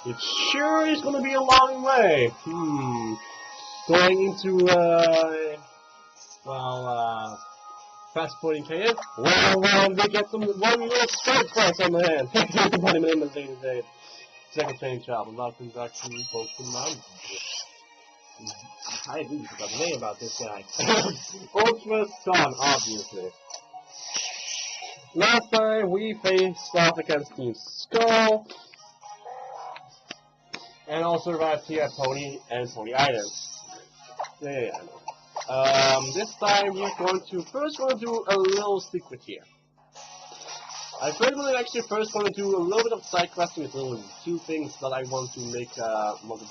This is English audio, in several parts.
It sure is gonna be a long way. Going into, fast-forwarding KS. Well, we get one little strike quest on the hand. Put him in the same day. Second training child. Welcome back to Pokémon. I didn't forget the name about this guy. Ultra Sun, obviously. Last time we faced off against Team Skull. And also arrived here at Pony and Pony Island. Yeah. This time we're going to do a little secret here. I actually first going to do a little bit of side questing with little two things that I want to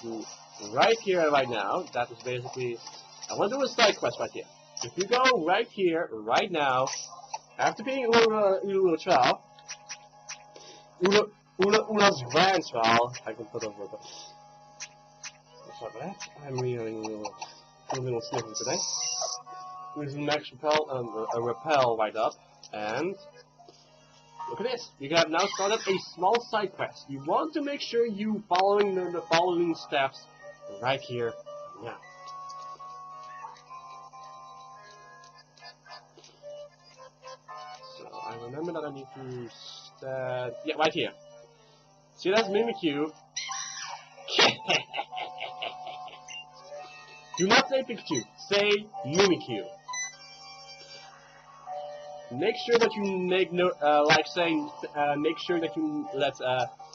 do right here and right now. That is basically, I want to do a side quest right here. If you go right here, right now, after being Ula's child, Ula's grandchild, I can put over the. Sorry for that. I'm really a little sniffing today. There's an max repel, a repel right up, and look at this. You have now started a small side quest. You want to make sure you following the following steps right here now. So I remember that I need to start. Yeah, right here. See, that's Mimikyu. Do not say Pikachu. Say Mimikyu. Make sure that you make note, make sure that you let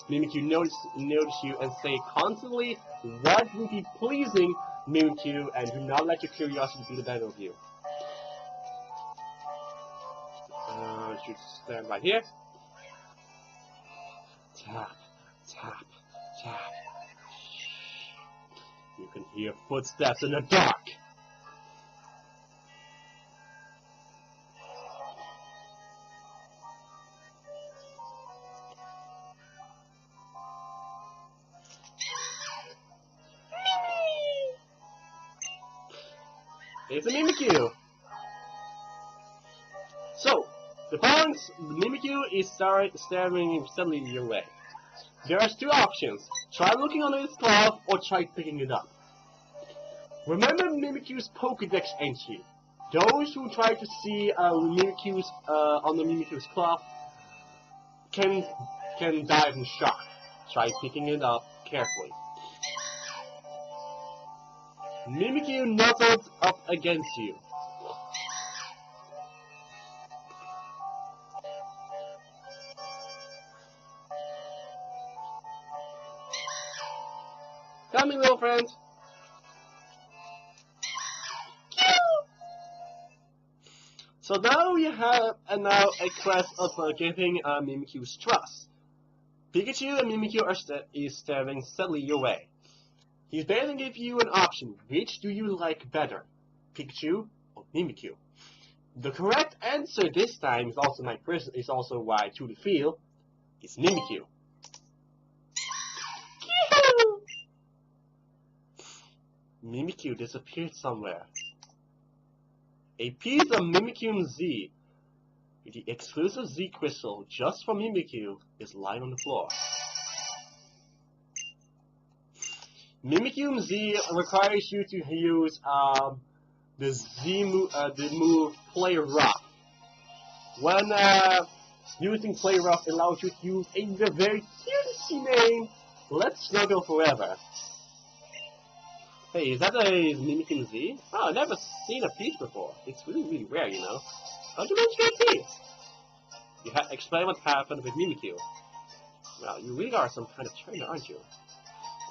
Mimikyu notice you and say constantly what would be pleasing Mimikyu, and do not let your curiosity be the better of you. Should stand right here. Tap, tap, tap. You can hear footsteps in the dark. It's a Mimikyu. So, the Mimikyu is staring steadily your way. There are two options. Try looking under its cloth or try picking it up. Remember Mimikyu's Pokédex entry. Those who try to see on the Mimikyu's cloth can die from shock. Try picking it up carefully. Mimikyu nuzzles up against you. Come here, little friend. So now you have a quest of getting Mimikyu's trust. Pikachu and Mimikyu are staring steadily your way. He's basically give you an option. Which do you like better, Pikachu or Mimikyu? The correct answer this time is also why to the field is Mimikyu. Mimikyu disappeared somewhere. A piece of Mimikyu Z, the exclusive Z crystal just for Mimikyu, is lying on the floor. Mimikyu Z requires you to use the move Play Rough. When using Play Rough allows you to use a very cutesy name, Let's Snuggle Forever. Hey, is that a Mimikyu Z? Oh, I've never seen a piece before. It's really rare, you know. How'd you manage to get a piece? You explain what happened with Mimikyu. Well, you really are some kind of trainer, aren't you?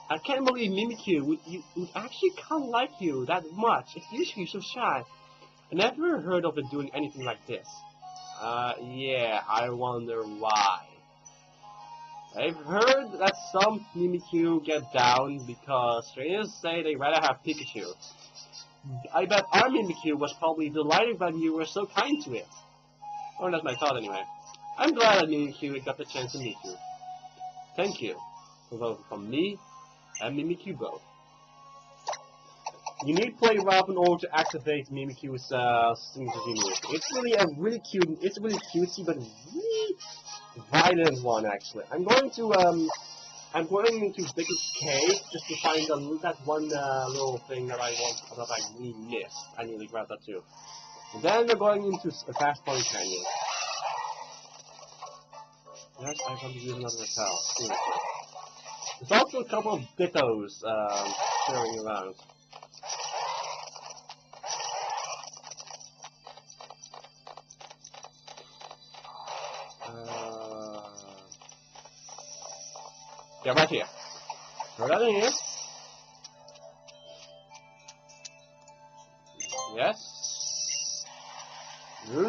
I can't believe Mimikyu would actually kind of like you that much. It's usually so shy. I never heard of it doing anything like this. Yeah, I wonder why. I've heard that some Mimikyu get down because trainers say they'd rather have Pikachu. I bet our Mimikyu was probably delighted that you were so kind to it. Or that's my thought anyway. I'm glad that Mimikyu got the chance to meet you. Thank you. Both from me and Mimikyu both. You need Play Rough in order to activate Mimikyu's signature move. It's really cutesy but really violent one actually. I'm going to I'm going into biggest cave just to find that one little thing that I really missed. I need to grab that too. And then we're going into a fast point canyon. Yes, I want to use another repel. Seriously. There's also a couple of Dittos sharing around. Yeah, right here. Throw that in here. Yes. No.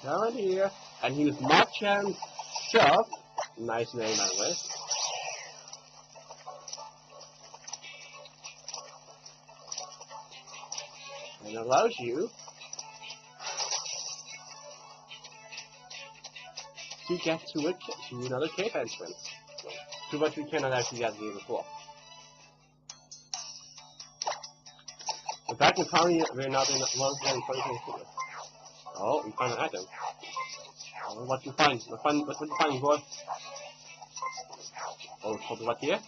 Down here. And use Machan Shove. Nice name, by the way. And it allows you to get to another cave entrance. To what we cannot actually get here before. In fact, we're not in the one very important. Oh, we found an item. Oh, what you find? What you find, boy? Oh, hold it right here.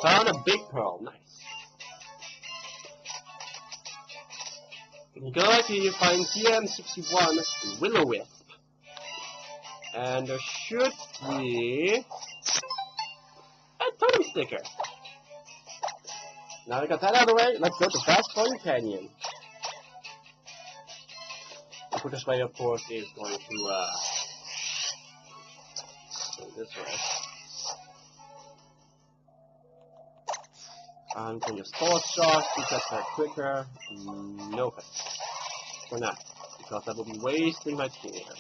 Found a big pearl. Nice. When you go right here, you find TM61 Will-O-Wisp. And there should be a totem sticker. Now we got that out of the way, let's go to Fast Point Canyon. The quickest way, of course, is going to go this way. I'm going to store shot to get there quicker. Nope. For now, because that will be wasting my team here.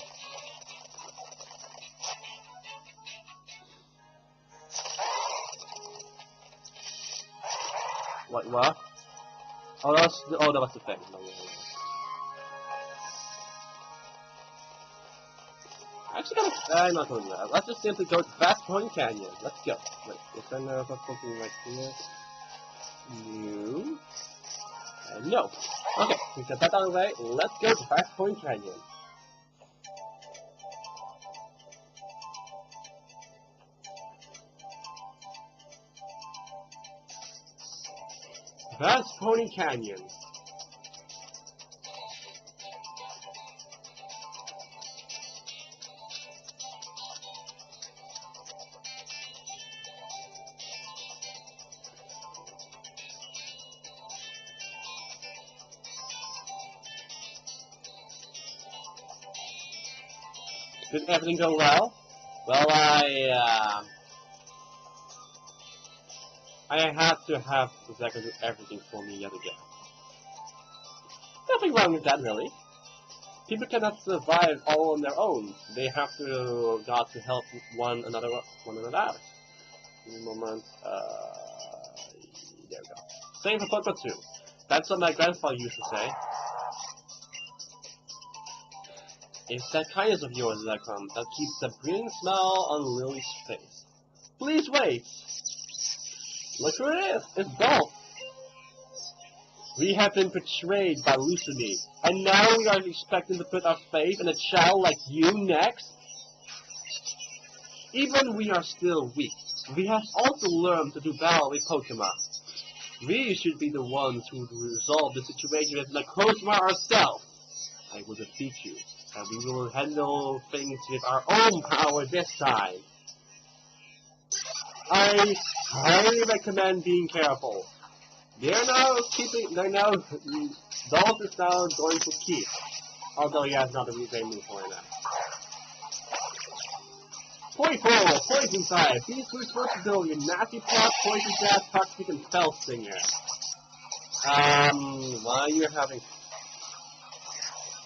What? Oh, that was the thing. No. Actually, I'm not going to do that. Let's just simply go to Fast Point Canyon. Let's go. Wait, is there something right here? No. And no. Okay, we got that out of the way. Let's go to Fast Point Canyon. Fast Pony Canyon. Did everything go well? Well, I had to have the second do everything for me yet again. Nothing wrong with that, really. People cannot survive all on their own. They have to got to help one another out. In a moment, there we go. Same for Pokemon 2. That's what my grandfather used to say. It's that kindness of yours that keeps the brilliant smile on Lily's face. Please wait! Look who it is! It's Dolph! We have been betrayed by Lucini, and now we are expecting to put our faith in a child like you next? Even we are still weak. We have also learned to do battle with Pokémon. We should be the ones who resolve the situation with Necrozma ourselves. I will defeat you, and we will handle things with our own power this time. I highly recommend being careful. Dolph is now going to keep, although he has not a great move for now. Poison, Poison Type, these responsibility, nasty plot, Poison Gas, Toxic, and Spell Stinger. Why are you having...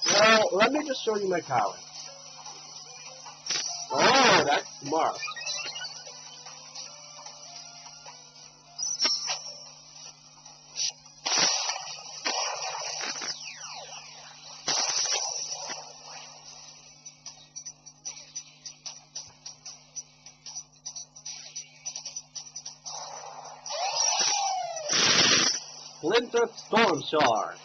Well, let me just show you my power. Oh, that's smart. Splinter Storm Shards.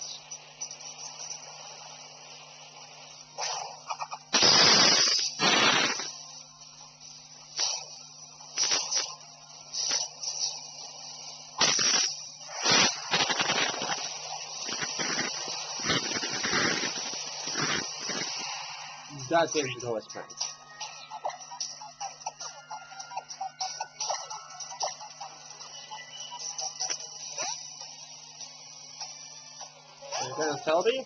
that didn't go as planned. And then Selby.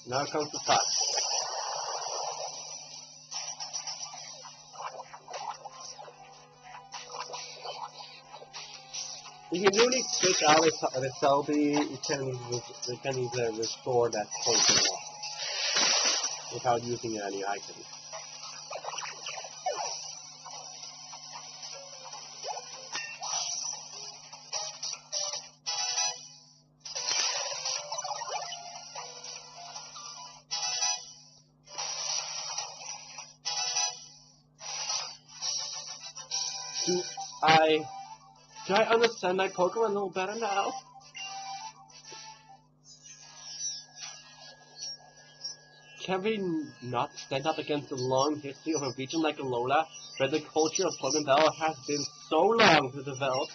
Now comes the touch. If you really switch out with Selby, you can either restore that poison without using any items. Do I understand my Pokemon a little better now? Can we not stand up against the long history of a region like Alola, where the culture of Pokemon Battle has been so long to develop?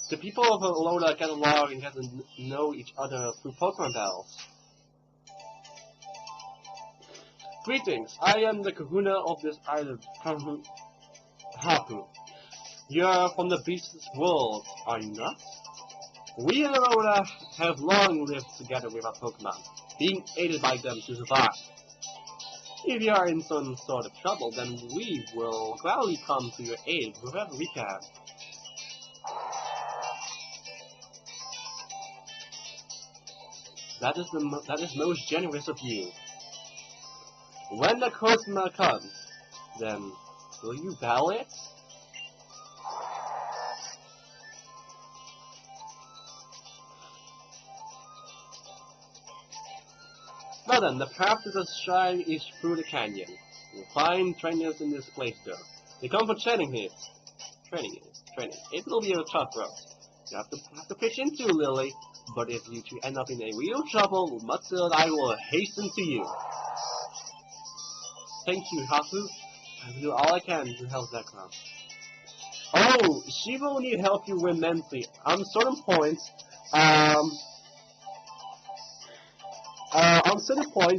The people of Alola get along and get to know each other through Pokemon battles. Greetings, I am the kahuna of this island, Hapu. You're from the beast's world, are you not? We in Alola have long lived together with our Pokemon, being aided by them to survive. If you are in some sort of trouble, then we will gladly come to your aid wherever we can. That is most generous of you. When the Cosma comes, then will you battle it? Well then, the path to the shrine is through the canyon. You'll find trainers in this place though. They come for training here. Training. It will be a tough road. You have to pitch in too, Lily. But if you two end up in a real trouble, Matsu and I will hasten to you. Thank you, Hapu. I will do all I can to help that clown. Oh, she will need help you immensely. On certain points,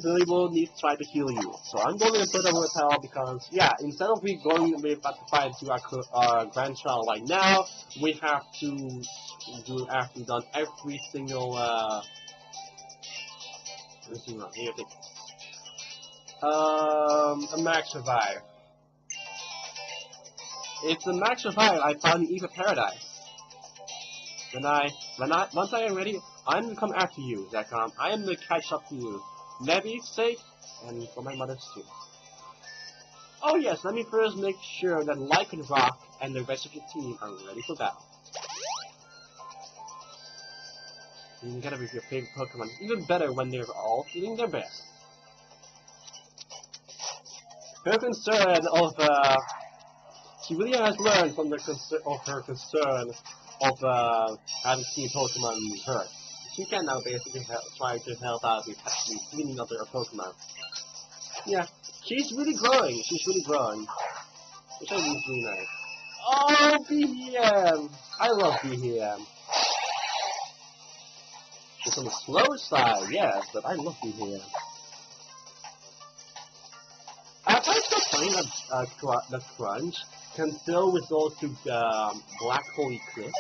Lily will need to try to heal you. So I'm going to put up with her because, yeah, instead of we going with to fight to our grandchild right now, we have to do after done every single a max survive. It's a max survive. I found the Eve of Paradise. Once I am ready, I'm gonna come after you, Zekrom. I am gonna catch up to you. Levy's sake, and for my mother's too. Oh yes, let me first make sure that Lycan Rock and the rest of your team are ready for battle. You can get it with your favorite Pokemon, even better when they're all feeling their best. Her concern of, she really has learned from her concern of having seen Pokemon hurt. She can now basically try to help out with actually cleaning up their Pokemon. Yeah, she's really growing. Which I think is really nice. Oh, BM! I love BM. It's on the slow side, yes, but I love BM. I find so funny that the Crunch can still resort to Black Hole Eclipse.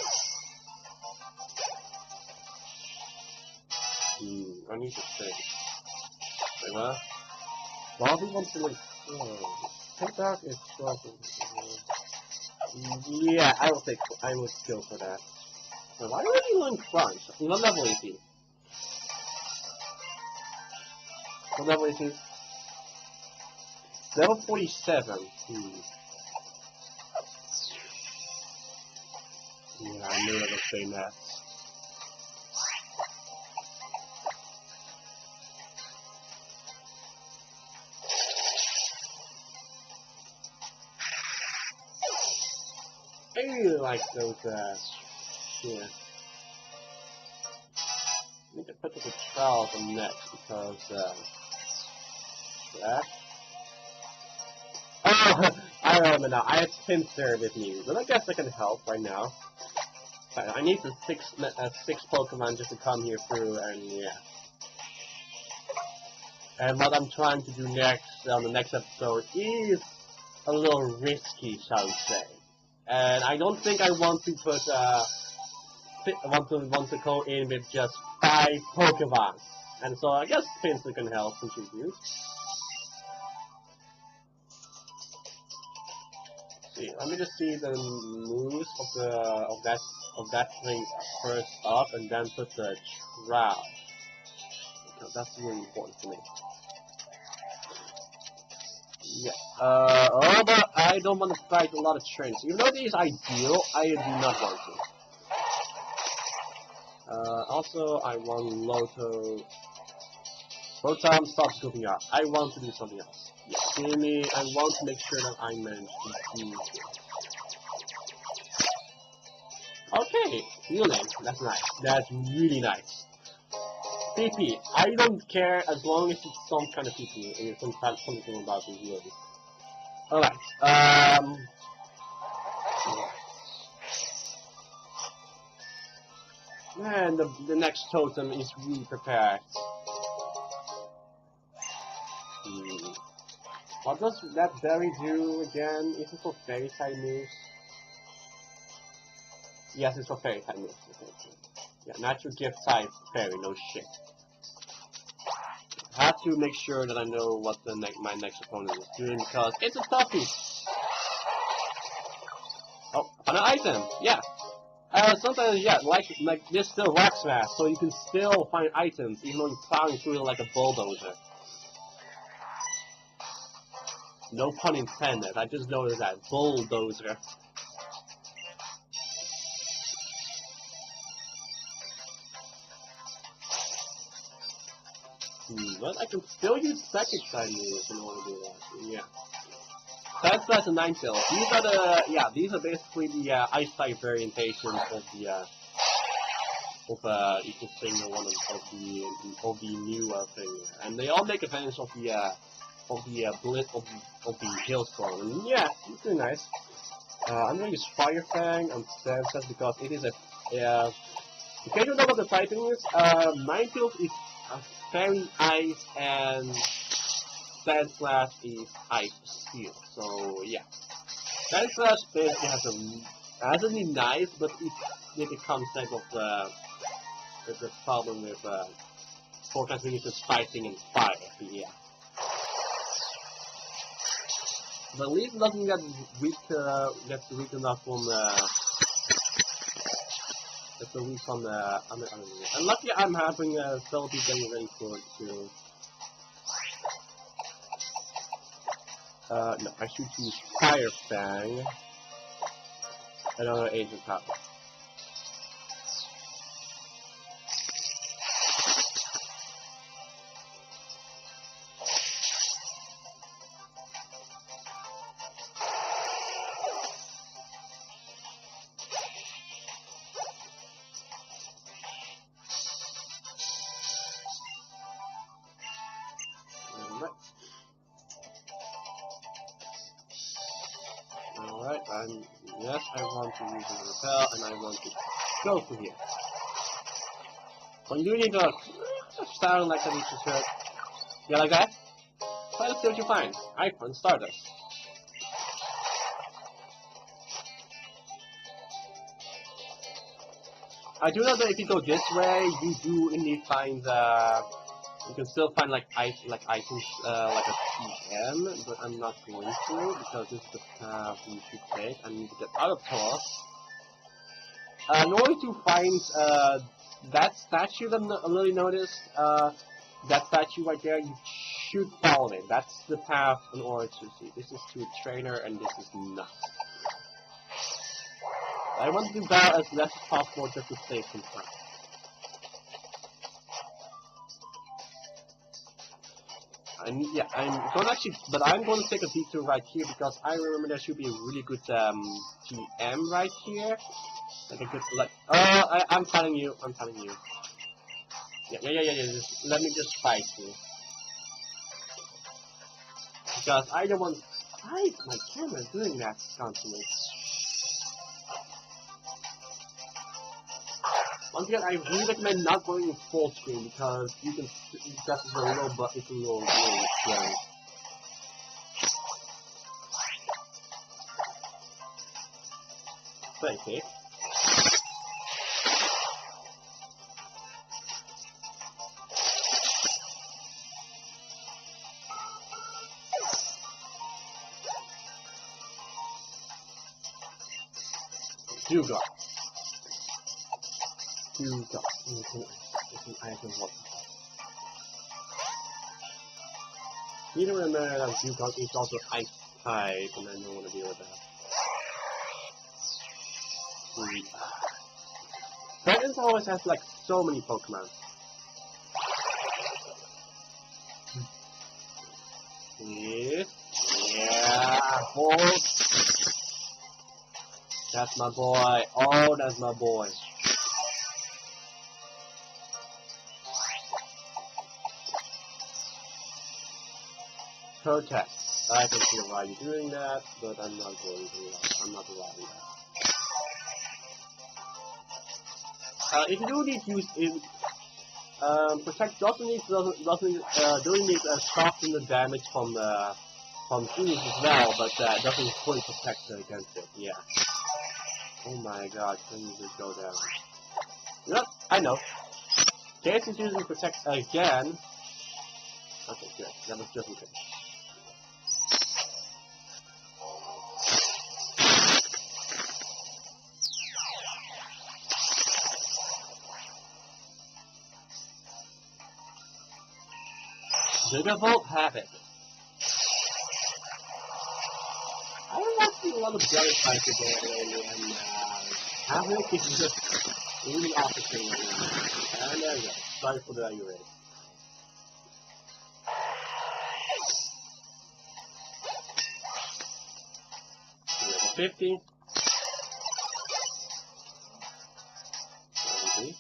I need to think. Wait, what? Bobby wants to like, take that is trouble. Yeah, I will go for that. Wait, why would you learn Crunch? What level is he? What level is he? Level 47. Yeah, I knew I was saying that. I really like those, yeah. I need to put the trials on next because, that. Oh, I remember now. I have Pinsir with me, but I guess I can help right now. I need the six Pokemon just to come here through, and yeah. And what I'm trying to do next on the next episode is a little risky, shall we say. And I don't think I want to put want to go in with just 5 Pokemon. And so I guess Pinsir can help contribute. See, let me just see the moves of that thing first up, and then put the Shroud. Because that's really important to me. Yeah. Although I don't want to fight a lot of trains. Even though it is ideal, I do not want to. Also, I want Loto. Rotom stops goofing out. I want to do something else. Yeah, see me. I want to make sure that I manage to do it. Okay, healing. That's nice. That's really nice. PP. I don't care as long as it's some kind of PP and it's something about the healing. Alright. Man, the next totem is really prepared. What does that berry do again? Is it for fairy type moves? Yes, it's for fairy type moves. Okay. Yeah, natural gift type fairy, no shit. I have to make sure that I know what my next opponent is doing because it's a toughie. Oh, an item, yeah. Sometimes, yeah, like there's still rock smash, so you can still find items even though you're plowing through it like a bulldozer. No pun intended, I just noticed that. Bulldozer. But I can still use second side moves in order to do that. Yeah. Side slash and 9 tail. These are the these are basically the ice type variations of the you could say one of the new thing. And they all make advantage of the blitz of the hailstorm. And yeah, it's really nice. I'm gonna use Fire Fang on Sandslash because it is a if you don't know what the typing is, Ninetales is Fairy Ice and Sandslash is Ice Steel. So yeah. Sandslash basically hasn't been nice, but it becomes type of the problem with forecast units fighting in fire, yeah. But at least doesn't get weak enough from that's the weak on the enemy. And lucky I'm having Celebi getting ready for it too. No, I should use Fire Fang. Another Agent Power. Alright, yes, I want to use a repel, and I want to go for here. When you need to sound like a reaches hurt. Yeah, like that? Try to see what you find. Icon Stardust. I do know that if you go this way, you do indeed find you can still find like items like a TM, but I'm not going to because this is the path we should take. I need to get out of Taurus. In order to find that statue that I really noticed, that statue right there, you should follow it. That's the path in order to see. This is to a trainer, and this is not. I want to do battle as less as possible just to save some time. Yeah, I'm going to take a detour right here because I remember there should be a really good TM right here. Like a good, I'm telling you. Yeah, let me just fight you. Because I don't want to fight my camera doing that constantly. Once again, I really recommend not going full screen because you can that's a little but it's a little scary. Thank you. Dusk. It's an item water. You don't remember that Dusk is also ice type, and I don't want to deal with that. Dragons always has like so many Pokemon. Yes. Yeah, boss. That's my boy. Oh, that's my boy. Protect. I can see why you're doing that, but I'm not going to. I'm not allowing that. If you do need to use it, protect doesn't need to soften the damage from enemies as well, but doesn't fully protect against it. Yeah. Oh my god, can you just go down? Yep, I know. Chance is using protect again. Okay, good. That was just in case. Gigavolt Havoc. I don't want to see a lot of Dragon types today lately, and Havoc is just really off the screen right now. And there we go. Sorry for the UA. 50. 70.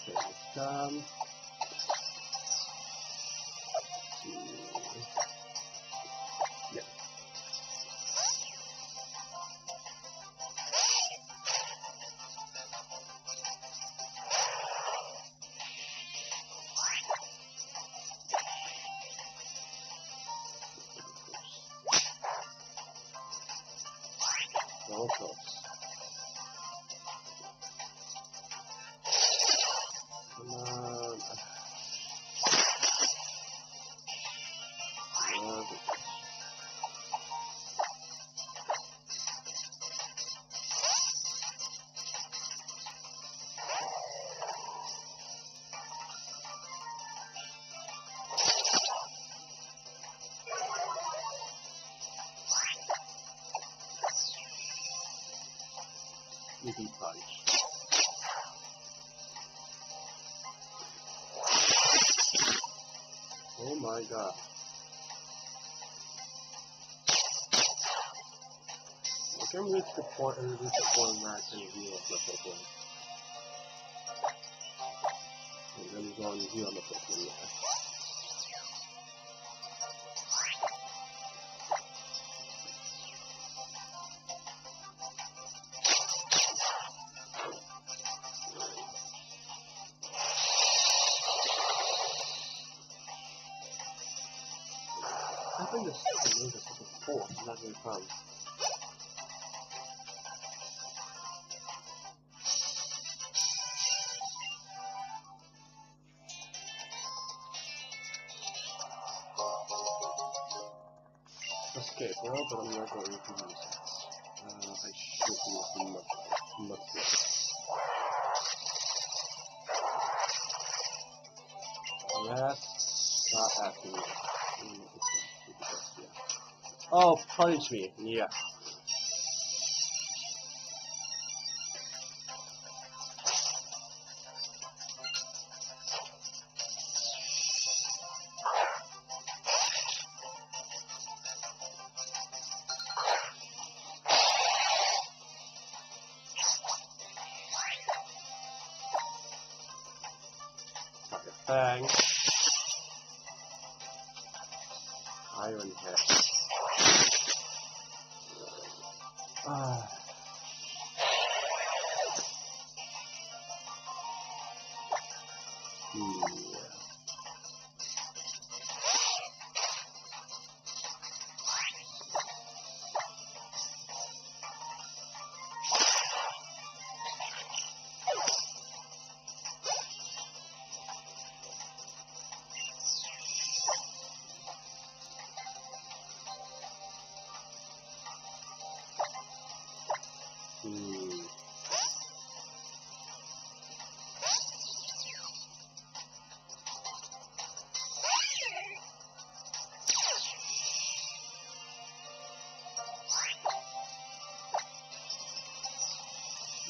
Okay, come. Yeah. So close. Come on. Easy punch. Oh my god. I can reach the point where I can heal the Pokemon. And then go and heal the Pokemon. I think this is a 4, not really fun. Escape, well, but I'm not going to use it. I should use much less. Stop asking me. Oh, punch me. Yeah. Bang. Iron Head. Ah. Yeah.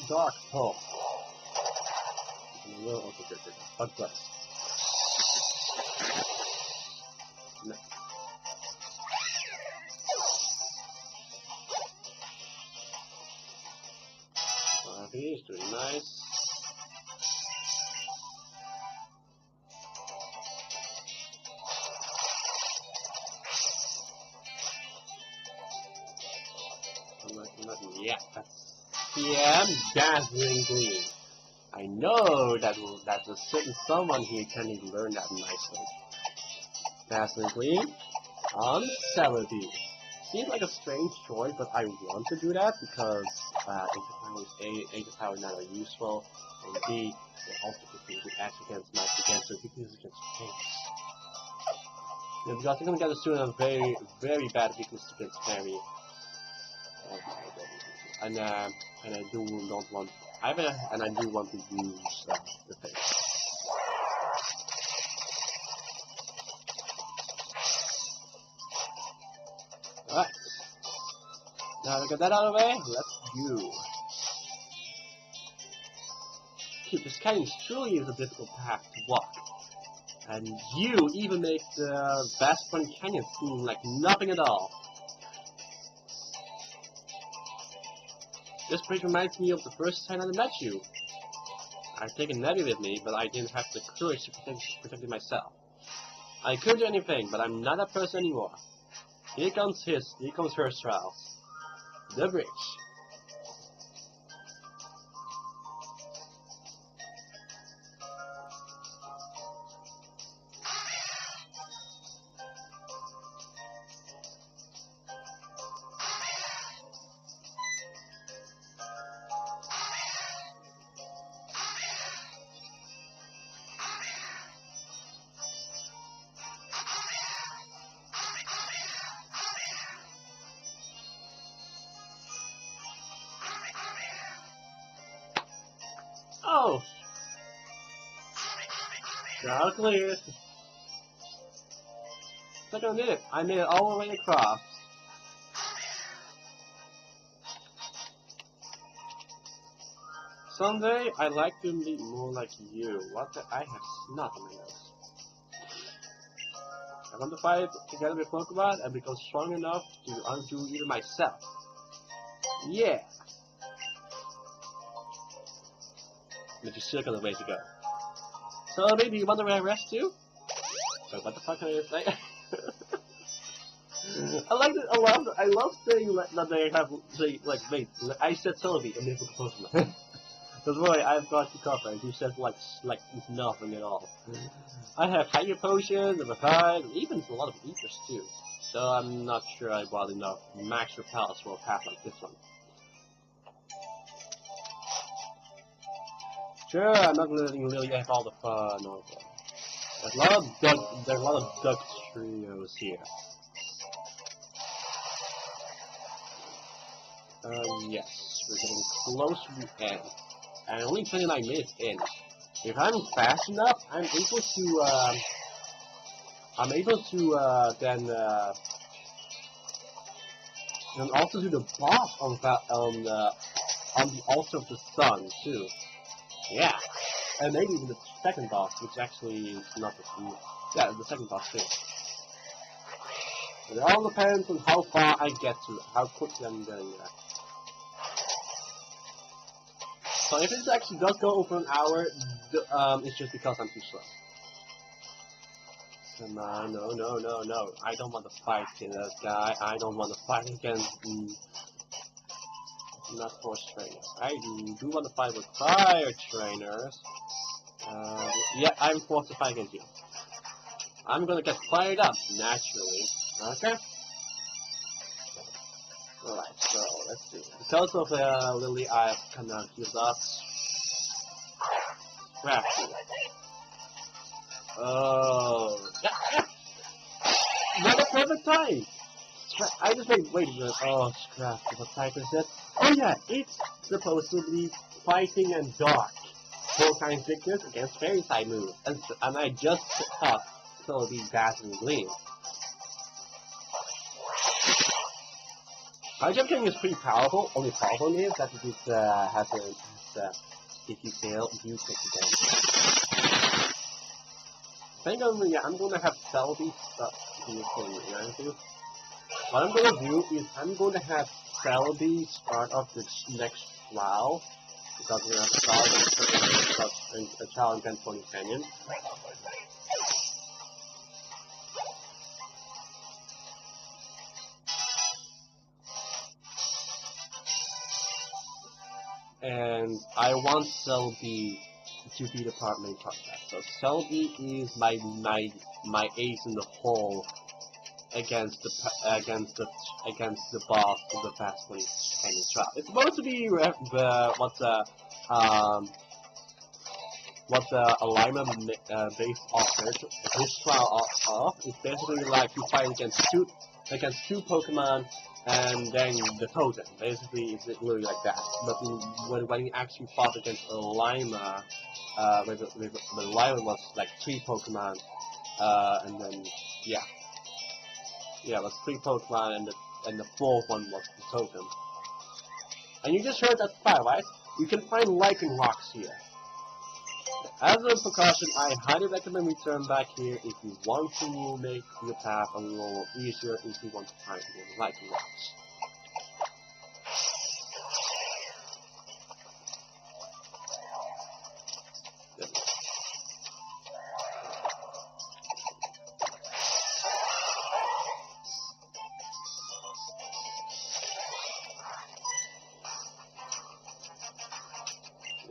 Dark Hole. Bug Plus. No. He's doing nice. Yeah, dazzling gleam. I know that a certain someone here can even learn that nicely. Dazzling gleam on Celebi. Seems like a strange choice, but I want to do that because A, the power now are useful, and B, they also could be actually against match against the weakness against pain. Yeah, because I'm gonna get a student of very, very bad weakness against parry. And I do not want I do want to use the thing. Alright. Now we got that out of the way, let's go. This canyon truly is a difficult path to walk. And you even make the best fun canyon seem like nothing at all. This bridge reminds me of the first time I met you. I've taken Nebby with me, but I didn't have the courage to protect it myself. I couldn't do anything, but I'm not that person anymore. Here comes her trials. The bridge. Oh! Now clear. Second I did it. I made it all the way across. Someday I'd like to be more like you. What the I have snot on my nose. I want to fight together with Pokemon and become strong enough to undo even myself. Yeah! But you still got a way to go. So maybe you wonder where I rest to? So what the fuck can I say? I love saying that they have wait, I said Celebi and they put Pokemon. Don't worry, I've got you covered. You said like nothing at all. I have Hydro Potions, a Repine, and even a lot of Ethers too. So I'm not sure I bought enough Max Repels for a path like this one. Sure, I'm not letting you really have all the fun of them. There's a lot of duck trios here. Yes, we're getting close to the end. And only 29 minutes in. If I'm fast enough, I'm able to then also do the boss on the Altar of the Sun too. Yeah, and maybe even the second boss, which actually is not the second boss too. It all depends on how far I get to, how quickly I'm getting there. So if it actually does go over an hour, it's just because I'm too slow. Come on, no. I don't want to fight against this guy. I don't want to fight against not force trainers. I do want to fight with fire trainers. Yeah, I'm forced to fight against you. I'm gonna get fired up, naturally. Okay? Alright, so let's see. Because of Lily, I cannot use us. Crafty. Oh, yeah. Not a perfect time! I just wait a minute. Oh, scrap. What type is it? Oh yeah, it's supposed to be fighting and dark. 4 times thickness against fairy type moves. And I just thought so it'll be dazzling gleam. High jump king is pretty powerful. Only problem is that it has a if you fail, you take the damage. I'm gonna have Selby stuff here for you, right? What I'm gonna do is I'm gonna have Selby start off the next round because we're gonna start a challenge against Pony Canyon. And I want Selby to be the part main contact. So Selby is my ace in the hole against the boss of the Fast Pony Canyon trial. It's supposed to be what the alignment based off this trial off is basically like you fight against two Pokemon and then the totem. Basically, it's literally like that. But when you actually fought against a Lima, the Lima was like 3 Pokemon, and then yeah, it was 3 Pokemon, and the 4th one was the totem. And you just heard that fire, right? You can find Lichen Rocks here. As a precaution, I highly recommend return back here if you want to make your path a little easier if you want to find more Lichen Rocks.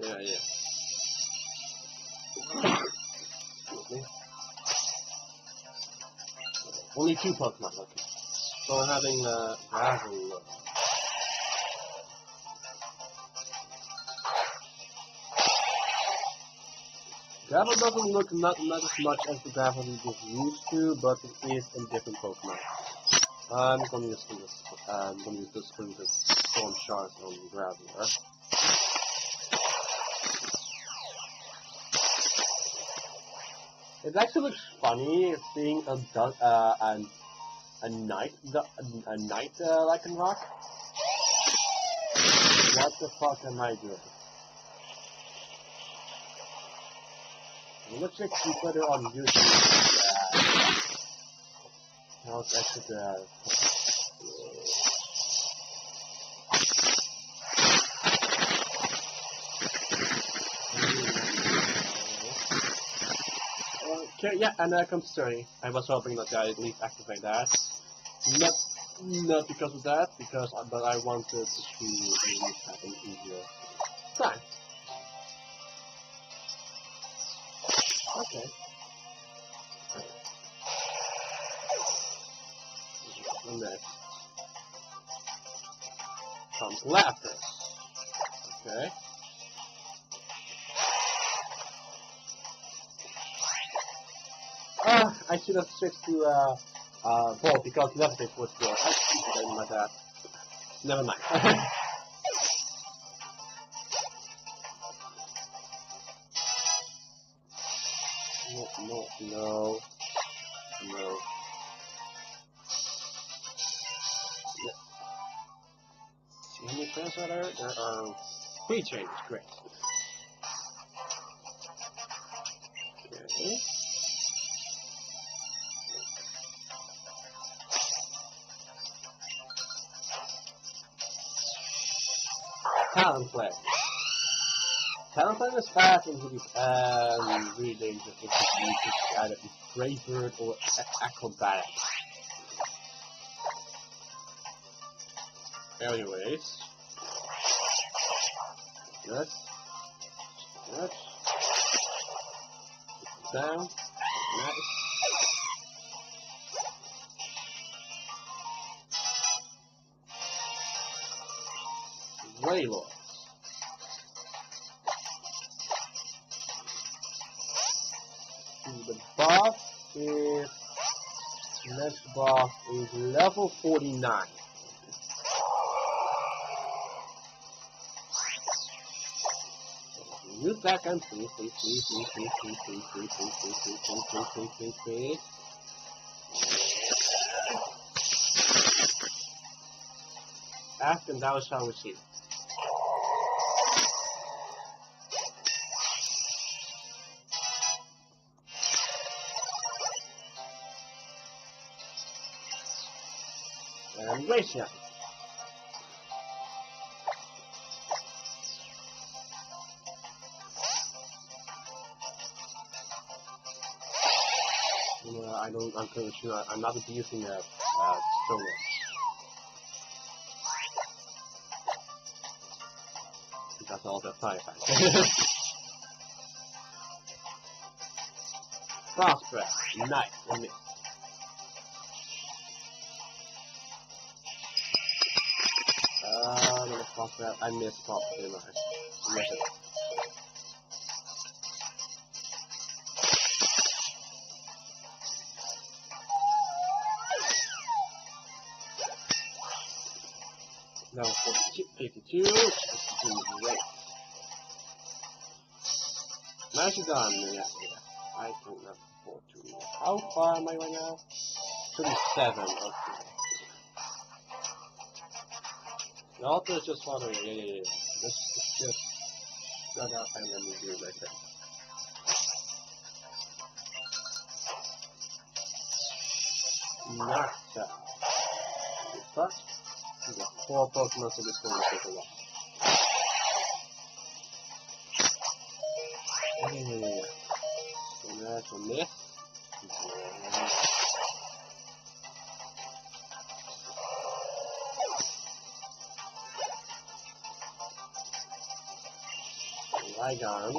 Yeah. Only 2 Pokemon, okay. So we're having Gravel. Gravel doesn't look not as much as the Gravel we just used to, but it is a different Pokemon. I'm gonna use this Storm Shark on Graveler. It actually looks funny seeing a night Lichen Rock. What the fuck am I doing? It looks like you put it on YouTube. Now it's actually okay, yeah, and there comes Sturdy. I was hoping that I at least activate that. Not because of that, but I wanted to really have an easier time. Okay. And next comes Lapras. Okay. I should have switched to Ball because Levitate was good. I didn't like that. Never mind. No. See how many friends are there? There are 3 changes, great. Okay. Talonflame. Talonflame is fast and really dangerous if you use it either in Brave Bird or Acrobatic. Anyways. Good. down. Nice. Waylord. The boss is... Next boss is level 49. Use that gun, please. Ask and thou shalt receive. And Glacier. I'm pretty sure I'm not using a stone edge. That's all the fire effects. Frost breath. Nice. I missed. Frost breath. I missed frost breath. Nice. Miss it. Level 52, great. Magic gun, yeah. I don't have 42. How far am I right now? 37, okay. The altar is just following, yeah. Let's just shut up and let me do it like that. Knocked out. First. The 4 Pokemon, so this one will take a while. So that's a miss. Lygon.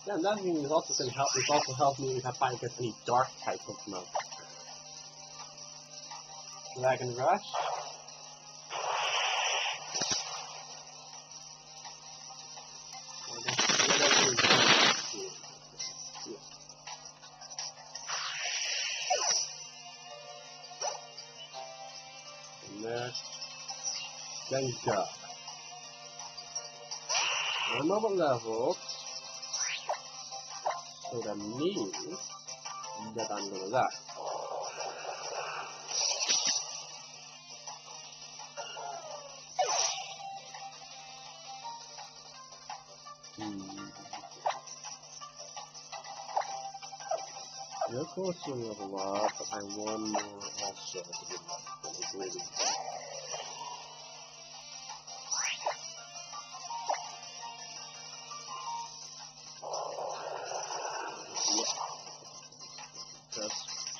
Yeah, another thing is also going to help. It's also helped me if I find against any dark type Pokemon. Dragon Rush. And next, Gengar. I'm over level. So that means that I'm gonna die. You're close to level up, but I want more also to be like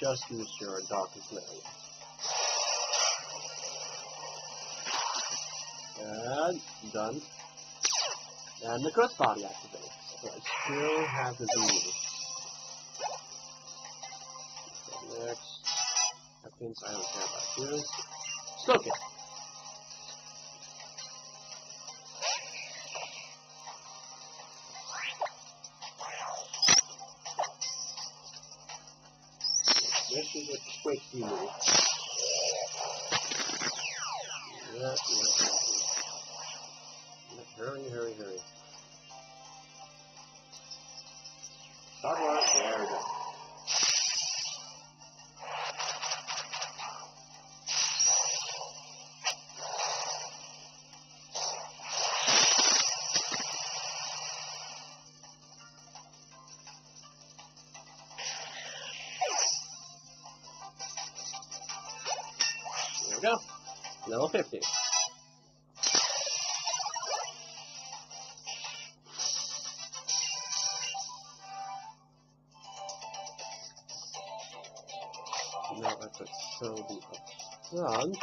just use your darkest level. And done. And the Ghost Body activates. So I still have the immunity. So next, that means I don't care about this. Stoke it. This is a quick move. Yeah. Hurry. Start work. There we go. There we go. Level 50. perfect. So the front.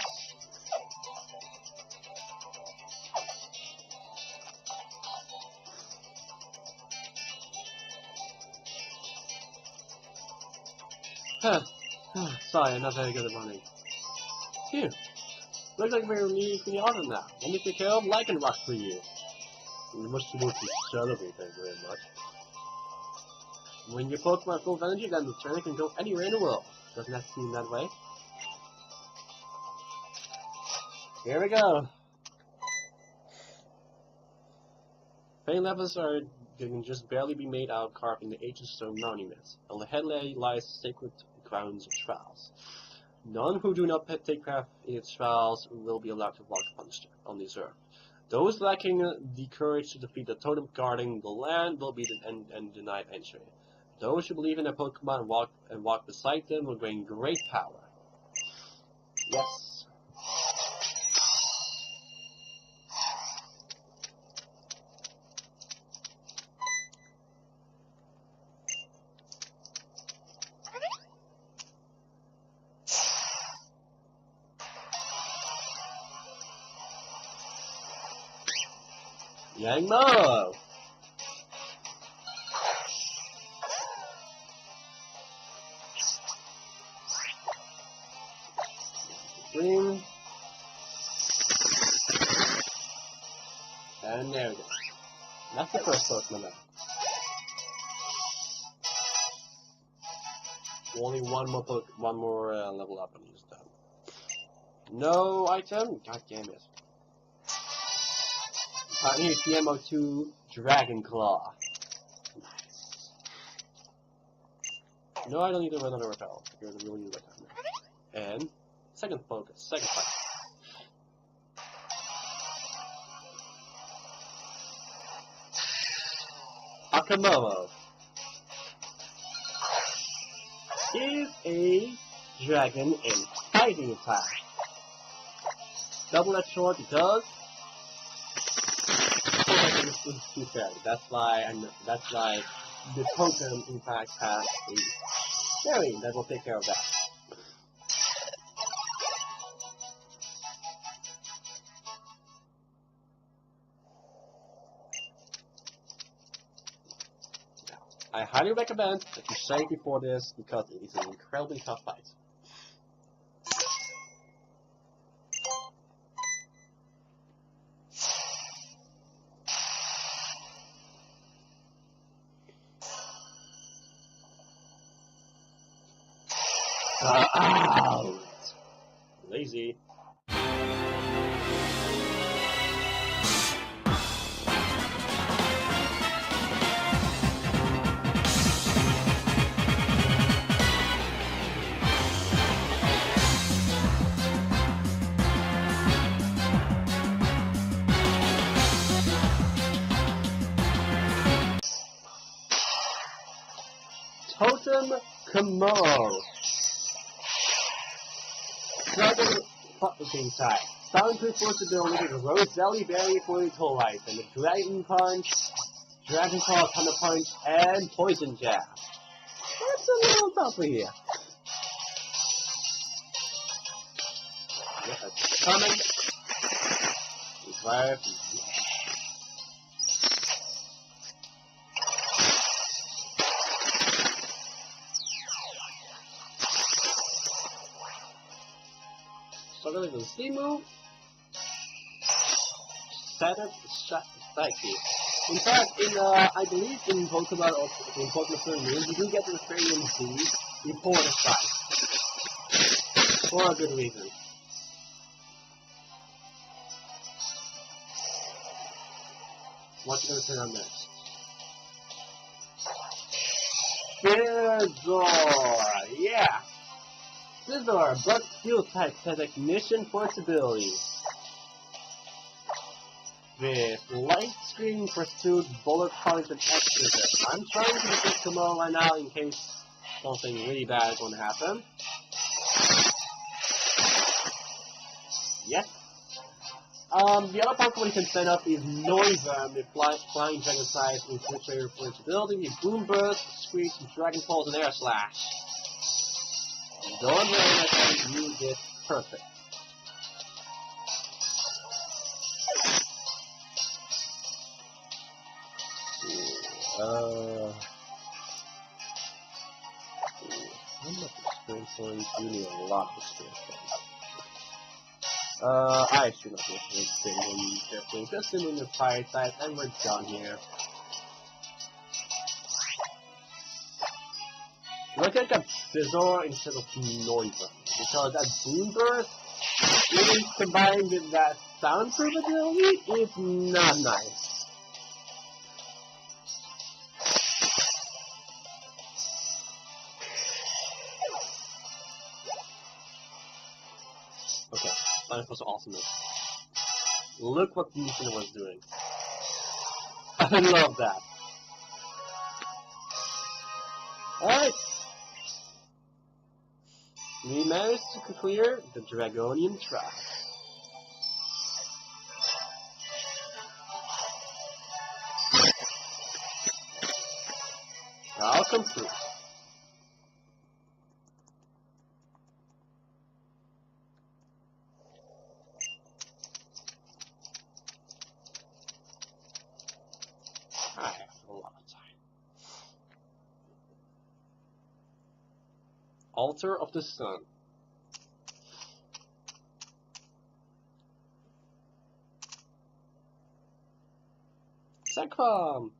Sorry, I'm not very good at running. Phew. Looks like we're leaving the autumn now. Let me take care of Lichen Rock for you. You're much too much to celebrate, thank you very much. When your Pokemon are full of energy, then the trainer can go anywhere in the world. Doesn't that seem that way? Here we go. Pain levels can just barely be made out carved in the ancient stone monuments. On the headland lies sacred grounds of trials. None who do not take part in its trials will be allowed to walk on this earth. Those lacking the courage to defeat the totem guarding the land will be denied entry. Those who believe in their Pokemon and walk beside them will gain great power. Yes. Yangmo! Green. And there we go. That's the first Pokemon now. Only one more level up and he's done. No item? God damn it. Here, TMO2 Dragon Claw. Nice. No, I don't need to run another repel. You're the really good time. And second focus, second fight. Akamomo is a dragon and fighting attack. Double-edged sword does. Too fair. That's why the token in fact has a fairy that will take care of that. I highly recommend that you save before this because it is an incredibly tough fight. Out! Lazy. Totem Kamar. Dragon Fucking type. Sound responsibility to Rose Jelly Berry for its whole life, and the Dragon Punch, Dragon Claw, Thunder Punch, and Poison Jab. That's a little tougher here. Yeah, it's coming. It's right. So I'm going to do C move. Set it, Psyche. In fact, I believe in Pokemon or in Pokemon Stone Moon, you do get the Australian Z before the fight. For a good reason. What's going to turn on next? Scizor! Yeah! Scizor, but Steel type has ignition force ability. With Light Screen, Pursuit, Bullet Punch, and Exorcism. I'm trying to get Komo right now in case something really bad is going to happen. Yes. The other Pokemon you can set up is Noivern with Flying Dragon Size with Infiltrator for its ability, Boom Burst, Screech, Dragon Pulse, and Air Slash. Don't worry, my friend, you did perfect. How much experience points? You need a lot of experience points. I should not be carefully. Just in the fire type, and we're done here. Look like a Scizor instead of Noivern, because that Boom Burst, even combined with that soundproof ability, is not nice. Okay, that was awesome. Look what Ethan was doing. I love that. Alright. We managed to clear the Dragonian trap. Now complete. I have a lot of time. Altar of the Sun. Sekrom!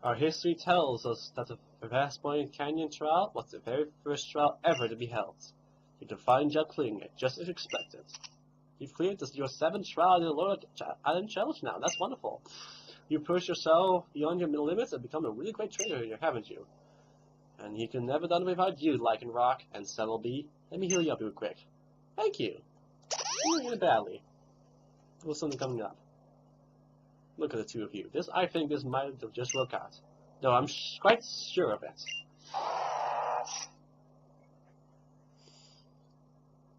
Our history tells us that the Vast Point Canyon Trial was the very first trial ever to be held. You define juggling it just as expected. You've cleared your 7th trial in the Lower Island Challenge now. That's wonderful. You push yourself beyond your limits and become a really great trainer here, haven't you? And you can never done without you, Lycanroc and Celebi. Let me heal you up real quick. Thank you. You're doing it badly. There's something coming up. Look at the two of you. I think this might just work out. Though I'm quite sure of it.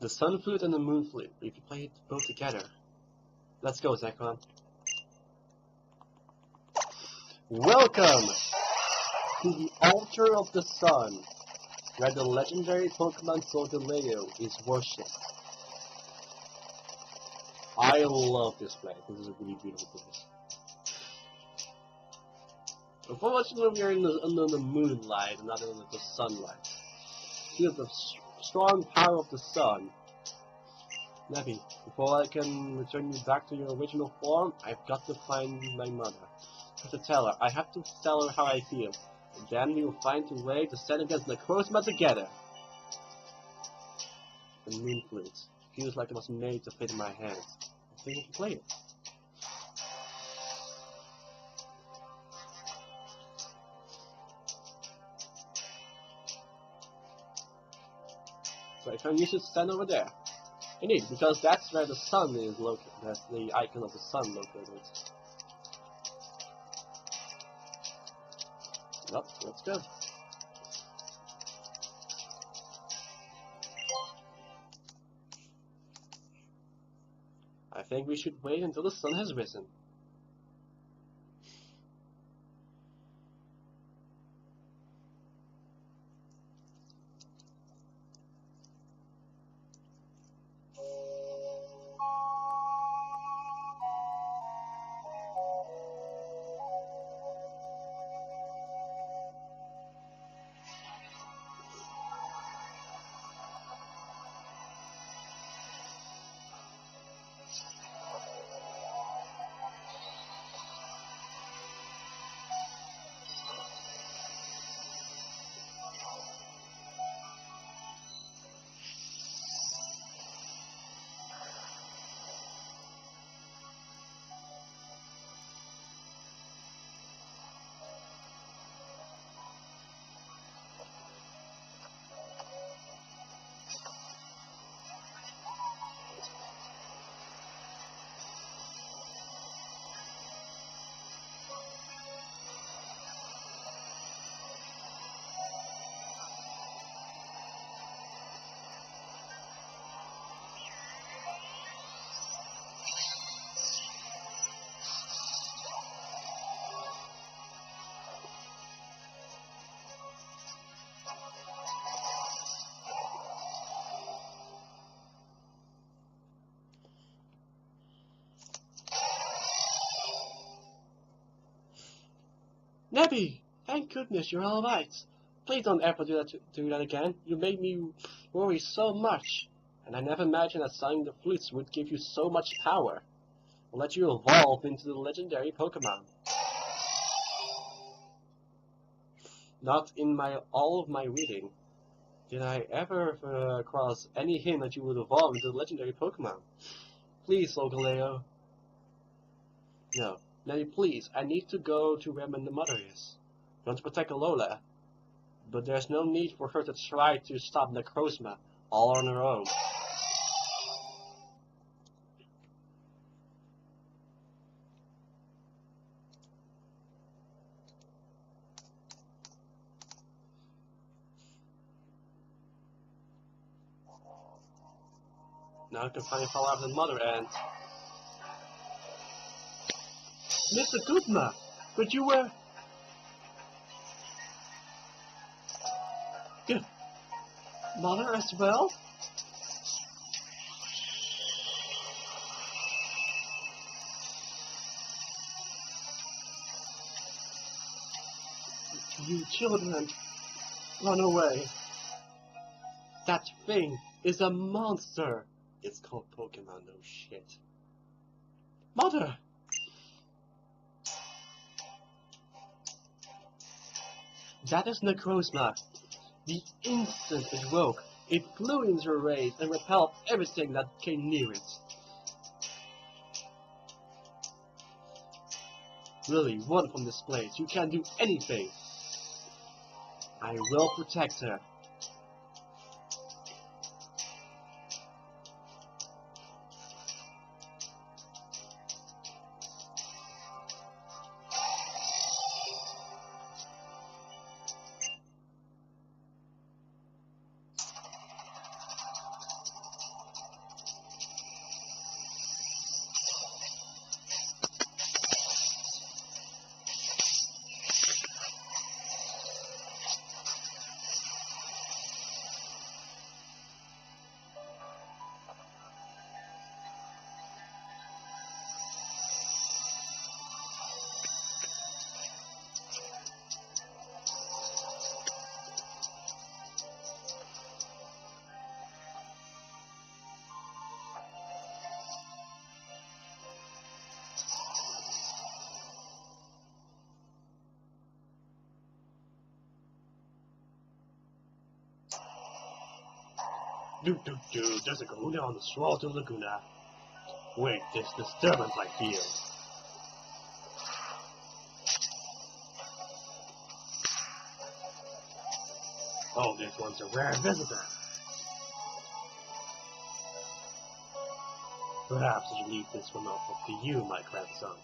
The Sun Flute and the Moon Flute. We can play it both together. Let's go, Zekrom. Welcome to the Altar of the Sun, where the legendary Pokemon Solgaleo is worshipped. I love this place. This is a really beautiful place. Unfortunately, we are under the moonlight, not under the sunlight. Feel the strong power of the sun. Navi, before I can return you back to your original form, I've got to find my mother. I have to tell her how I feel. And then we will find a way to stand against Necrozma together. The Moon Flute. Feels like it was made to fit in my hands. I think I can play it. So I think you should stand over there. Indeed, because that's where the sun is located. That's the icon of the sun located. Yep, that's good. I think we should wait until the sun has risen. Nebby! Thank goodness you're alright. Please don't ever do that again. You made me worry so much. And I never imagined that singing the flutes would give you so much power. I'll let you evolve into the legendary Pokémon. Not in all of my reading did I ever cross any hint that you would evolve into the legendary Pokémon. Please, Solgaleo. No. Nelly, please, I need to go to where my mother is. I want to protect Alola. But there's no need for her to try to stop Necrozma all on her own. Now I can finally follow after the mother and... Mr. Gutma, but you were... Good. Mother as well? You children, run away. That thing is a monster. It's called Pokemon, no shit. Mother! That is Necrozma. The instant it woke, it flew into a race and repelled everything that came near it. Lily, run from this place. You can't do anything. I will protect her. There's a Kahuna on the Swallow Laguna. Wait, this disturbance I feel. Oh, this one's a rare visitor. Perhaps I should leave this one up to you, my grandson.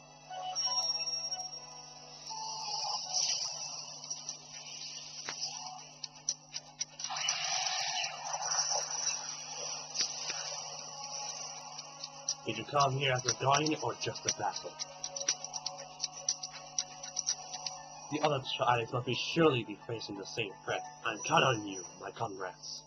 Did you come here as a guardian or just a vassal? The other tribes must surely be facing the same threat. I'm counting on you, my comrades.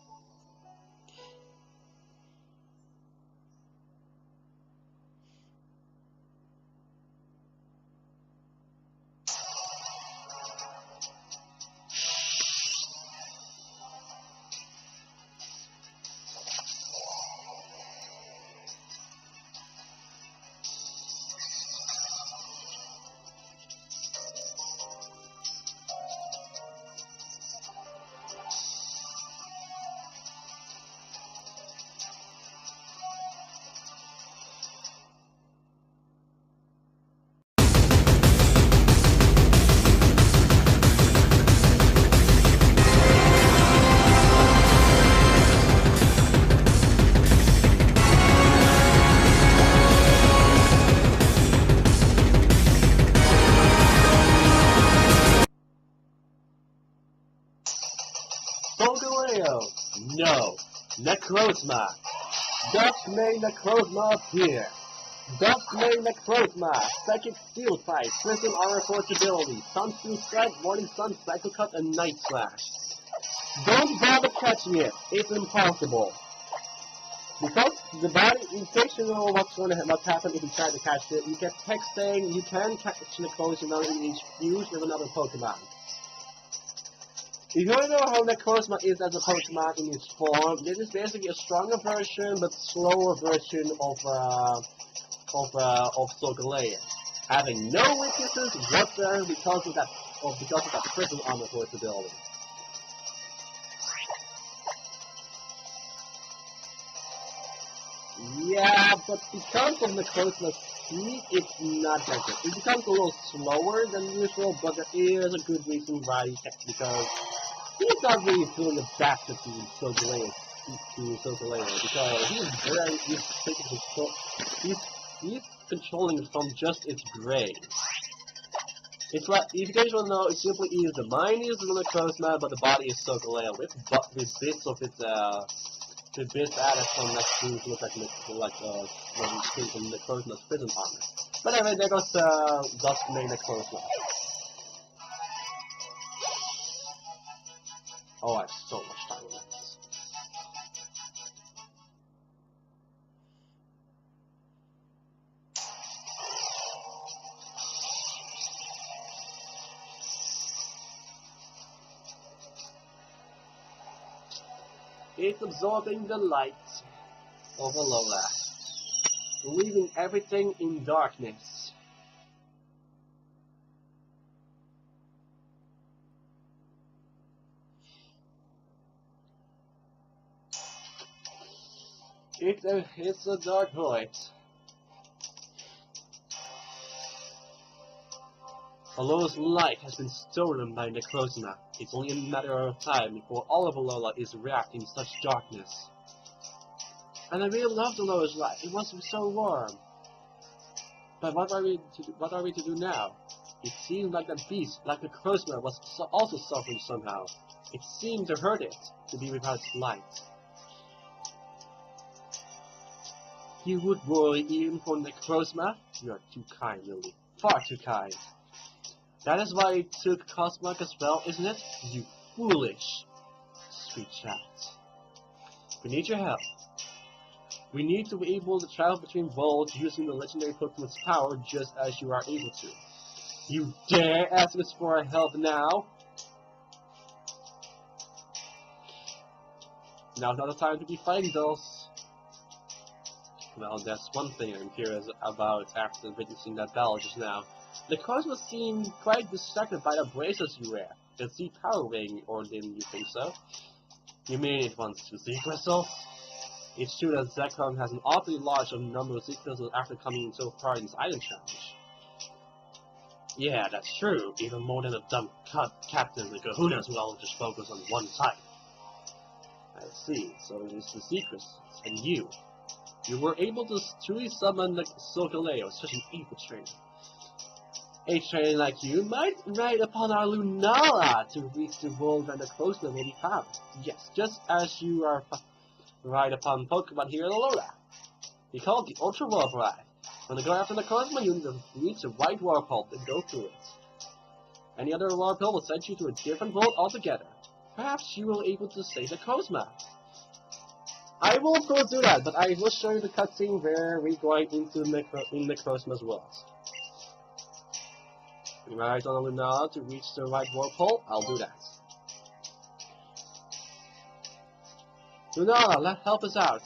No! Necrozma! Dusk made Necrozma appear! Dusk made Necrozma! Psychic Steel Type, Prism Armor Force ability, Sunstream Strike, Morning Sun, Psycho Cut, and Night Slash. Don't bother catching it! It's impossible! Because the body, in case you know what's happened if you try to catch it, you get text saying you can catch the Necrozma in each fuse with another Pokemon. If you want to know how Necrozma is as a Pokemon in its form, this is basically a stronger version but slower version of Solgaleo, having no weaknesses whatsoever because of that prison armor for its ability. Yeah, but because of Necrozma's speed, it's not that good. It becomes a little slower than usual, but there is a good reason why, because he's not really fully adapted to Solgaleo, because he's controlling it from just its brain. It's like, if you guys want to know, it simply is the mind is the Necrozma, but the body is Solgaleo with bits of its the bits added from next to look like when you screen from Necrozma's prison armor. But anyway, there goes Dusk main Necrozma. Oh, I have so much time on this. It's absorbing the light of Alola, leaving everything in darkness. It's a dark void. Alola's light has been stolen by Necrozma. It's only a matter of time before all of Alola is wrapped in such darkness. And I really loved Alola's light. It was so warm. But what are we to do now? It seemed like that beast, like Necrozma, was also suffering somehow. It seemed to hurt it to be without its light. You would worry even for Necrozma? You are too kind, Lily. Far too kind. That is why it took Cosmog as well, isn't it? You foolish, sweet child. We need your help. We need to be able to travel between worlds using the legendary Pokemon's power just as you are able to. You dare ask us for our help now? Now's not the time to be fighting dolls. Well, that's one thing I'm curious about after witnessing that battle just now. Necrozma seemed quite distracted by the bracelets you wear. Did it see power ring, or didn't you think so? You mean it wants to see crystals? It's true that Zekrom has an awfully large number of sea crystals after coming so far in his item challenge. Yeah, that's true. Even more than a dumb captain like Kahunas who all just focus on one type. I see. So it is the sea crystals, and you. You were able to truly summon the Solgaleo, such an evil trainer. A trainer like you might ride upon our Lunala to reach the world where the Necrozma will be found. Yes, just as you are ride upon Pokemon here in Alola. We call it the Ultra Warp Ride. When you go after the Necrozma, you need to reach a white warp hole and go through it. Any other warp hole will send you to a different world altogether. Perhaps you will be able to save the Necrozma. I will go do that, but I will show you the cutscene where we're going into Necrozma's world. You ride on a Lunala to reach the right warp hole, I'll do that. Lunala, help us out.